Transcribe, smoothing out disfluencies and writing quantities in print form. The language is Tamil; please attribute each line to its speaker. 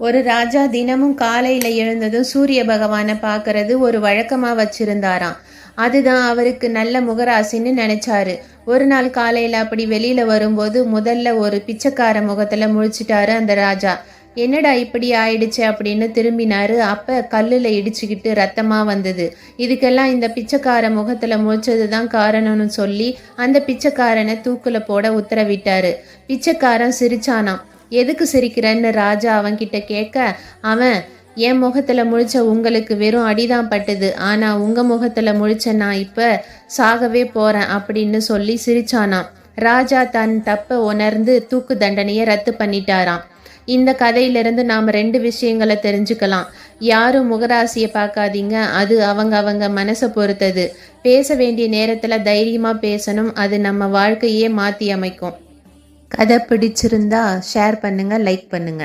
Speaker 1: ஒரு ராஜா தினமும் காலையில் எழுந்ததும் சூரிய பகவானை பார்க்கறது ஒரு வழக்கமாக வச்சிருந்தாராம். அதுதான் அவருக்கு நல்ல முகராசின்னு நினைச்சாரு. ஒரு நாள் காலையில் அப்படி வெளியில வரும்போது முதல்ல ஒரு பிச்சைக்கார முகத்துல முழிச்சிட்டாரு அந்த ராஜா. என்னடா இப்படி ஆயிடுச்சு அப்படின்னு திரும்பினாரு. அப்ப கல்லுல இடிச்சுக்கிட்டு ரத்தமா வந்தது. இதுக்கெல்லாம் இந்த பிச்சைக்கார முகத்துல முழிச்சது தான் காரணம்னு சொல்லி அந்த பிச்சைக்காரனை தூக்குல போட உத்தரவிட்டாரு. பிச்சைக்காரன் சிரிச்சானாம். எதுக்கு சிரிக்கிறன்னு ராஜா அவன்கிட்ட கேட்க, அவன் என் முகத்துல முழிச்ச உங்களுக்கு வெறும் அடிதான் பட்டுது, ஆனா உங்க முகத்துல முழிச்ச நான் இப்ப சாகவே போறேன் அப்படின்னு சொல்லி சிரிச்சானாம். ராஜா தன் தப்ப உணர்ந்து தூக்கு தண்டனையை ரத்து பண்ணிட்டாராம். இந்த கதையிலிருந்து நாம் 2 விஷயங்களை தெரிஞ்சுக்கலாம். யாரும் முகராசியை பார்க்காதீங்க, அது அவங்க மனசை பொறுத்தது. பேச வேண்டிய நேரத்துல தைரியமா பேசணும், அது நம்ம வாழ்க்கையே மாற்றி அமைக்கும். கதை பிடிச்சிருந்தா ஷேர் பண்ணுங்க, லைக் பண்ணுங்க.